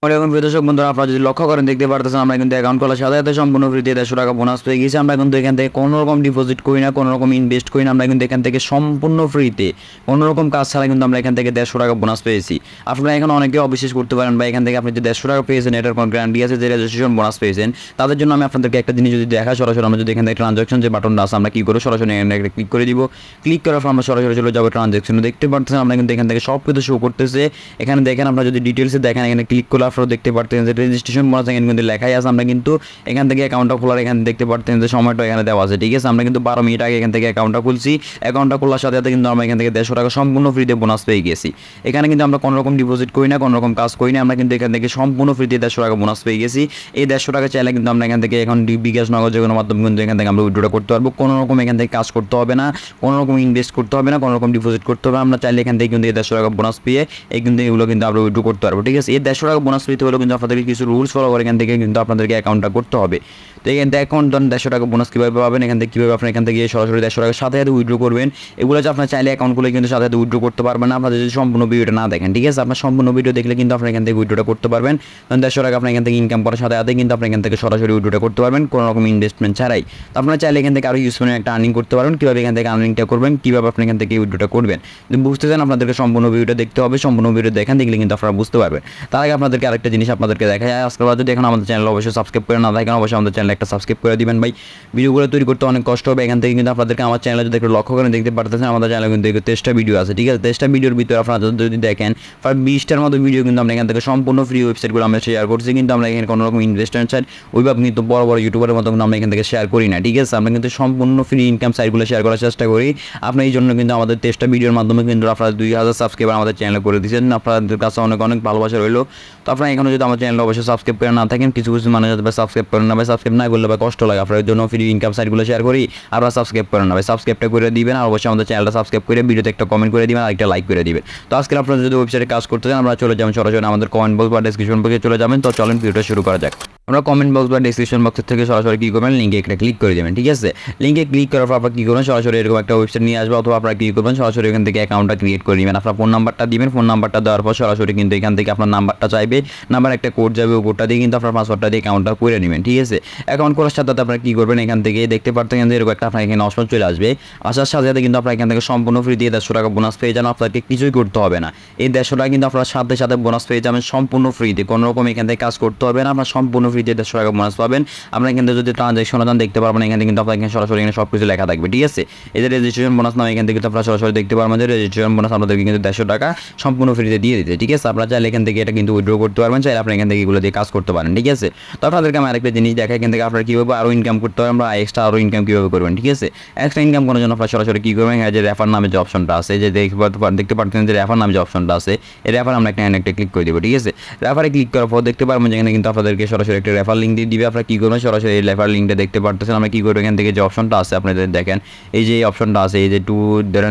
এখন প্রিয় দর্শক বন্ধুরা, আপনারা যদি লক্ষ্য করেন দেখতে পারতেছেন আমরা কিন্তু অ্যাকাউন্ট খোলার সাথে সাথে সম্পূর্ণ ফ্রিতে 150 টাকা বোনাস পেয়ে গেছি। আমরা কিন্তু এখান থেকে কোনো রকম ডিপোজিট করি না, কোনো রকম ইনভেস্ট করি না। আমরা কিন্তু এখান থেকে সম্পূর্ণ ফ্রিতে কোনো রকম কাজ ছাড়া কিন্তু আমরা এখান থেকে 150 টাকা বোনাস পেয়েছি। আপনারা এখন অনেকে অবিশ্বাস করতে পারেন বা এখান থেকে আপনি যে 150 টাকা পেয়েছেন এটার কোনো গ্যারান্টি আছে যে রেজিস্ট্রেশন বোনাস পেয়েছেন। তাদের জন্য আমি আপনাদেরকে একটা জিনিস যদি দেখা, সরাসরি আমরা যদি এখান থেকে ট্রানজাকশন যে বাটনটা আছে আমরা কী করবো, সরাসরি এখানে একটা ক্লিক করে দিব। ক্লিক করার পর আমরা সরাসরি চলে যাবো ট্রানজাকশনে। দেখতে পাচ্ছেন আমরা কিন্তু এখান থেকে সব কিছু শো করতেছে। এখানে দেখেন আপনারা যদি ডিটেলসে দেখেন, এখানে ক্লিক করলে আপনারা দেখতে পাচ্ছেন যে রেজিস্ট্রেশন বোনাস এখানে কিন্তু লেখাই আছে। আমরা কিন্তু এখান থেকে অ্যাকাউন্টটা খোলার এখানে দেখতে পাচ্ছেন যে সময়টা এখানে দেওয়া আছে, ঠিক আছে। আমরা কিন্তু 12 মিনিট আগে এখান থেকে অ্যাকাউন্টটা খুলছি। অ্যাকাউন্টটা খোলার সাথে সাথে কিন্তু আমরা এখান থেকে 150 টাকা সম্পূর্ণ ফ্রিতে বোনাস পেয়ে গেছি। এখানে কিন্তু আমরা কোনো রকম ডিপোজিট করি না, কোনো রকম কাজ করি না। আমরা কিন্তু এখান থেকে সম্পূর্ণ ফ্রিতে 150 টাকা বোনাস পেয়ে গেছি। এই 150 টাকা চাইলে কিন্তু আমরা এখান থেকে এখন বিকাশ নগদ যে কোনো মাধ্যমে কিন্তু এখান থেকে আমরা উইথড্র করতে পারবো। কোনো রকম এখান থেকে কাজ করতে হবে না, কোনো রকম ইনভেস্ট করতে হবে না, কোনো রকম ডিপোজিট করতে হবে। আমরা চাইলে এখান থেকে কিন্তু এই 150 টাকা বোনাস পেয়ে এই কিন্তু এগুলো কিন্তু আমরা উইথড্র করতে পারবো, ঠিক আছে। এই 150 টাকা বোনাস পেতে হলেও কিন্তু আপনাদেরকে কিছু রুলস ফলো করে এখান থেকে কিন্তু আপনাদেরকে অ্যাকাউন্টটা করতে হবে। তো এখান থেকে অ্যাকাউন্ট 150 টাকা বোনাস কীভাবে পাবেন, এখান থেকে কীভাবে আপনি এখান থেকে সরাসরি 150 টাকার সাথে সাথে উইথড্র করবেন, এগুলো যে আপনার চাইলে অ্যাকাউন্টগুলো কিন্তু সাথে সাথে উইথড্র করতে পারবেন না আপনাদের যদি সম্পূর্ণ ভিডিওটা না দেখেন, ঠিক আছে। আপনার সম্পূর্ণ ভিডিও দেখলে কিন্তু আপনি এখান থেকে উইথড্রটা করতে পারবেন। 150 টাকা আপনি এখান থেকে ইনকাম করার সাথে সাথে কিন্তু আপনি এখান থেকে সরাসরি উইথড্রটা করতে পারবেন কোনো রকম ইনভেস্টমেন্ট ছাড়াই। তো আপনারা চাইলে এখান থেকে আরও ইউজফুল একটা আর্নিং করতে পারবেন। কীভাবে এখান থেকে আর্নিংটা করবেন, কীভাবে আপনি এখান থেকে উইথড্রটা করবেন, বুঝতে চান আপনাদেরকে সম্পূর্ণ ভিডিওটা দেখতে হবে। সম্পূর্ণ ভিডিও দেখেন, দেখলে কিন্তু আপনারা বুঝতে পারবেন। তার আগে আপনাদেরকে আরেকটা জিনিস আপনাদেরকে দেখায়, আজকে যদি এখন আমাদের চ্যানেল অবশ্যই সাবস্ক্রাইব করে না দেখেন, অবশ্যই আমাদের চ্যানেল একটা সাবস্ক্রাইব করে দিবেন ভাই। ভিডিওগুলো তৈরি করতে অনেক কষ্ট হবে। এখান থেকে কিন্তু আপনাদেরকে আমার চ্যানেলে যদি একটু লক্ষ্য করেন দেখতে পারতেছেন আমাদের চ্যানেলে কিন্তু 23টা ভিডিও আছে, ঠিক আছে। 23টা ভিডিওর ভিতরে আপনারা যদি দেখেন প্রায় 20টার মতো ভিডিও কিন্তু আমরা এখান থেকে সম্পূর্ণ ফ্রি ওয়েবসাইটগুলো আমরা শেয়ার করছি। কিন্তু আমরা এখানে কোনো রকম ইনভেস্টমেন্ট সাইট ওইভাবে কিন্তু বড় বড় ইউটিউবারের মতো কিন্তু আমরা এখান থেকে শেয়ার করি না, ঠিক আছে। আমরা কিন্তু সম্পূর্ণ ফ্রি ইনকাম সাইটগুলো শেয়ার করার চেষ্টা করি। আপনার এই জন্য কিন্তু আমাদের 23টা ভিডিওর মাধ্যমে কিন্তু আপনারা 2000 সাবস্ক্রাইবার আমাদের চ্যানেলে করে দিয়েছেন। আপনাদের কাছে অনেক অনেক ভালোবাসা রইলো। তো আপনারা এখনো যদি আমার চ্যানেলে অবশ্যই সাবস্ক্রাইব করে না থাকেন, কিছু কিছু মানুষ যাতে সাবস্ক্রাইব করেন না ভাই, সাবস্ক্রাইব না করলে ভাই কষ্ট লাগে। আপনার জন্য ফ্রি ইনকাম সাইটগুলো শেয়ার করি, আর সাবস্ক্রাইব করেন না ভাই, সাবস্ক্রাইবটা করে দিবেন। আর অবশ্যই আমাদের চ্যানেলটা সাবস্ক্রাইব করে ভিডিওতে একটা কমেন্ট করে দিবেন আর একটা লাইক করে দিবেন। তো আজকে আপনারা যদি ওয়েবসাইটে কাজ করতে চান আমরা চলে যাবেন সরাসরি আমাদের কমেন্ট বক্স বা ডেসক্রিপশন বক্সে চলে যাবেন। তো চলেন ভিডিওটা শুরু করা যাক। আমরা কমেন্ট বক্স বা ডেসক্রিপশন বক্সের থেকে সরাসরি কী করবেন, লিঙ্কে একটা ক্লিক করে দেবেন, ঠিক আছে। লিঙ্কে ক্লিক করার পর আপনার কী করবেন, সরাসরি এরকম একটা ওয়েবসাইট নিয়ে আসবে, অথবা আপনারা কী করবেন সরাসরি এখান থেকে অ্যাকাউন্টটা ক্রিয়েট করে নেবেন। আপনার ফোন নাম্বারটা দিবেন, ফোন নাম্বারটা দেওয়ার পর সরাসরি কিন্তু এখান থেকে আপনার নাম্বারটা চাইবে, নাম্বার একটা কোড যাবে, ওই কোডটা দিয়ে কিন্তু আপনার পাসওয়ার্ডটা দিয়ে অ্যাকাউন্টটা করে নেবেন, ঠিক আছে। অ্যাকাউন্ট করার সাথে সাথে আপনারা কী করবেন, এখান থেকে দেখতে পারতেন যে এরকম একটা আপনার এখানে অপশন চলে আসবে। আসার সাথে সাথে কিন্তু আপনারা এখান থেকে সম্পূর্ণ ফ্রি দিয়ে 150 টাকা বোনাস পেয়ে যান। আপনাকে কিছুই করতে হবে না। এই 150 টাকা কিন্তু আপনারা সাথে সাথে বোনাস পেয়ে যাবেন সম্পূর্ণ ফ্রিতে, কোনো রকম এখান থেকে কাজ করতে হবে না। আপনার সম্পূর্ণ ফ্রিতে 150 টাকা বোনাস পাবেন। আপনারা এখান থেকে যদি ট্রানজাকশন দান দেখতে পারবেন, এখান থেকে কিন্তু আপনার এখানে সরাসরি এখানে সব কিছু লেখা থাকবে, ঠিক আছে। এই যে রেজিস্ট্রেশন বোনাস নাম, এখান থেকে কিন্তু আপনারা সরাসরি দেখতে পারবেন যে রেজিস্ট্রেশন বোনাস আপনাদেরকে কিন্তু 150 টাকা সম্পূর্ণ ফ্রিতে দিয়ে দিতে, ঠিক আছে। আপনারা চাইলে এখান থেকে এটা কিন্তু উইথড্র করতে পারবেন, চাইলে আপনি এখান থেকে এগুলো দিয়ে কাজ করতে পারেন, ঠিক আছে। তো আপনাদেরকে আমি আরেকটা জিনিস দেখাই, এখান থেকে আপনারা কীভাবে আরও ইনকাম করতে পারেন, আমরা এক্সট্রা আরও ইনকাম কীভাবে করবেন, ঠিক আছে। এক্সট্রা ইনকাম করার জন্য আপনারা সরাসরি কী করবেন, যে রেফার নামে যে অপশনটা আছে, যে দেখতে পাচ্ছেন যে রেফার নামে যে অপশনটা আছে, এই রেফার আমরা একটা ক্লিক করে দেবো, ঠিক আছে। রেফারে ক্লিক করার পর দেখতে পারবেন যেখানে কিন্তু আপনাদেরকে সরাসরি একটা রেফার লিঙ্ক দিয়ে দিবে। আপনারা কী করবেন, সরাসরি এই রেফার লিঙ্কটা দেখতে পারতেছেন। আমরা কী করবো, এখান থেকে যে অপশনটা আছে আপনাদের দেখেন, এই যে অপশনটা আছে, এই যে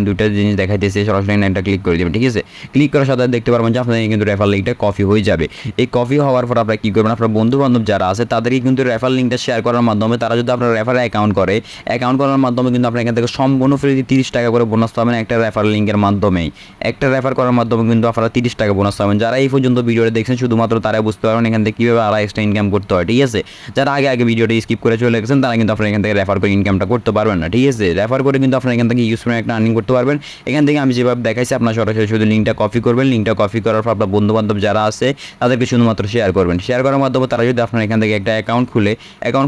দুইটা জিনিস দেখাইতেছে, সরাসরি একটা ক্লিক করে দেবেন, ঠিক আছে। ক্লিক করার সাথে দেখতে পারবেন যে আপনাদের কিন্তু রেফার লিঙ্কটা কপি হয়ে যাবে। এই কপি হওয়ার পর আপনারা কী করবেন, আপনার বন্ধু বান্ধব যারা আছে তাদেরকে কিন্তু রেফার লিঙ্কটা শেয়ার করার মাধ্যমে, তারা যদি আপনার রেফারে অ্যাকাউন্ট করার মাধ্যমে কিন্তু আপনার এখান থেকে সম্পূর্ণ ফ্রি 30 টাকা করে বোনাস পাবেন একটা রেফার লিঙ্কের মাধ্যমেই। একটা রেফার করার মাধ্যমে কিন্তু আপনারা 30 টাকা বোনাস পাবেন। যারা এই পর্যন্ত ভিডিওটা দেখছেন শুধুমাত্র তারা বুঝতে পারবেন এখান থেকে কীভাবে আরও এক্সট্রা ইনকাম করতে হয়, ঠিক আছে। যারা আগে ভিডিওটা স্কিপ করে চলে গেছেন তারা কিন্তু আপনারা এখান থেকে রেফার করে ইনকামটা করতে পারবেন না, ঠিক আছে। রেফার করে কিন্তু আপনারা এখান থেকে ইউজফুল একটা আর্নিং করতে পারবেন। এখান থেকে আমি যেভাবে দেখাইছি আপনারা সরাসরি শুধু লিঙ্কটা কপি করবেন। লিঙ্কটা কপি করার পর আপনার বন্ধু বান্ধব যারা আছে তাদেরকে শুধুমাত্র শেয়ার করবেন। শেয়ার করার মাধ্যমে তারা যদি আপনার এখান থেকে একটা অ্যাকাউন্ট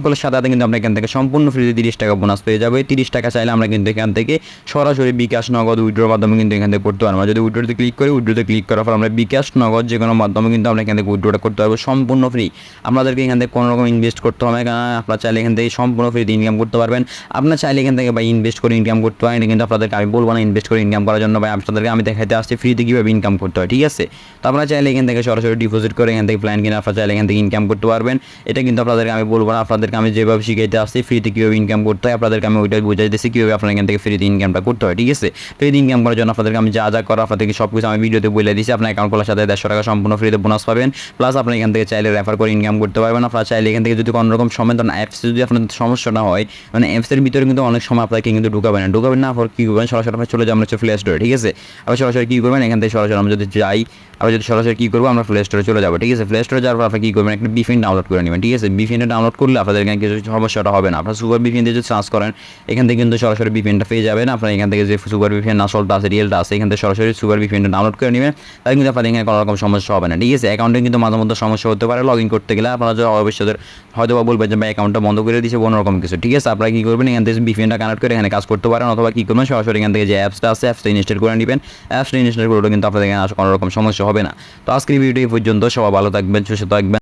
খোলার সাথে সাথে কিন্তু আপনার এখান থেকে সম্পূর্ণ ফ্রিতে 30 টাকা বোনাস পেয়ে যাবে। 30 টাকা চাইলে আমরা কিন্তু এখান থেকে সরাসরি বিকাশ নগদ উইথড্রোর মাধ্যমে কিন্তু এখান থেকে করতে পারবো। যদি উইথড্রোতে ক্লিক করি, উইথড্রোতে ক্লিক করার পর আমরা বিকাশ নগদ যে কোনো মাধ্যমে কিন্তু আমরা এখান থেকে উইথড্রোটা করতে পারবো সম্পূর্ণ ফ্রি। আপনাদেরকে এখান থেকে কোনো রকম ইনভেস্ট করতে হবে না। আপনারা চাইলে এখান থেকে সম্পূর্ণ ফ্রিতে ইনকাম করতে পারবেন। আপনার চাইলে এখান থেকে ভাই ইনভেস্ট করে ইনকাম করতে হয়, কিন্তু আপনাদেরকে আমি বলবো না ইনভেস্ট করে ইনকাম করার জন্য ভাই, আপনাদেরকে আমি দেখাইতে আসছি ফ্রিতে কীভাবে ইনকাম করতে হয়, ঠিক আছে। তো আপনারা চাইলে এখান থেকে সরাসরি ডিপোজিট করে এখান থেকে প্ল্যান কিনে আপনারা চাইলে এখান থেকে ইনকাম করতে পারবেন। এটা কিন্তু আপনাদেরকে আমি বলবো না, আপনাদেরকে আমি যেভাবে শিখাইতে আসছি ফ্রিতে কীভাবে ইনকাম করতে হয় আপনাদেরকে আমি ওইটাই বুঝাই দিচ্ছি কীভাবে আপনারা এখান থেকে ফ্রিতে ইনকামটা করতে হয়, ঠিক আছে। ফ্রিতে ইনকাম করার জন্য আপনাদেরকে আমি যা করা আপনাদেরকে সব কিছু আমি ভিডিওতে বলে দিচ্ছি। আপনার অ্যাকাউন্ট খোলার সাথে 150 টাকা সম্পূর্ণ ফ্রিতে বোনাস পাবেন। প্লাস আপনি এখান থেকে চাইলে রেফার করে ইনকাম করতে পারবেন। পারবেন। আপনারা চাইলে এখান থেকে যদি কোনো রকম সময় ধরেন অ্যাপসে যদি আপনাদের সমস্যাটা হয়, মানে অ্যাপসের ভিতরে কিন্তু অনেক সময় আপনাকে কিন্তু ঢুকাবেন না পর কী করবেন, সরাসরি আপনার চলে যাবেন হচ্ছে প্লে স্টোরে, ঠিক আছে। আবার সরাসরি কী করবেন, এখান থেকে সরাসরি আমরা যদি যাই, আবার যদি সরাসরি কী করবো, আমরা প্লে স্টোরে চলে যাবো, ঠিক আছে। প্লে স্টোরে যাওয়ার পর আপনি কী করবেন, একটা বিপিএন ডাউনলোড করে নেবেন, ঠিক আছে। বিপিএনটা ডাউনলোড করলে আপনাদের এখানে কিছু সমস্যাটা হবে না। আপনার সুপার বিপিএন দিয়ে যদি সার্চ করেন, এখান থেকে কিন্তু সরাসরি বিপিএনটা পেয়ে যাবেন। আপনার এখান থেকে যে সুপার বিপিএন আসলটা আছে, রিয়েলটা আছে, এখান থেকে সরাসরি সুপার বিপিএনটা ডাউনলোড করে নেবেন, তাহলে কিন্তু আপনার এখানে কোনো রকম সমস্যা হবে না, ঠিক আছে। অ্যাকাউন্টে কিন্তু মাঝে মধ্যে সমস্যা হতে পারে লগ ইন করতে গেলে, আপনারা অবশ্যই হয়তো বা বলবেন যে ভাই অ্যাকাউন্টটা বন্ধ করে দিয়েছে কোনো রকম কিছু, ঠিক আছে। আপনারা কী করবেন, এখান থেকে বিপিএনটা কানেক্ট করে এখানে কাজ করতে পারেন, অথবা কী করবেন, সরাসরি এখান থেকে যে অ্যাপসটা আছে অ্যাপসটা ইনস্টল করে নেবেন। অ্যাপসটা ইনস্টল করলেও কিন্তু আপনাদের এখানে কোনো রকম সমস্যা হবে না। তো আজকের ভিডিওটি এই পর্যন্ত, সবাই ভালো থাকবেন, সুস্থ থাকবেন।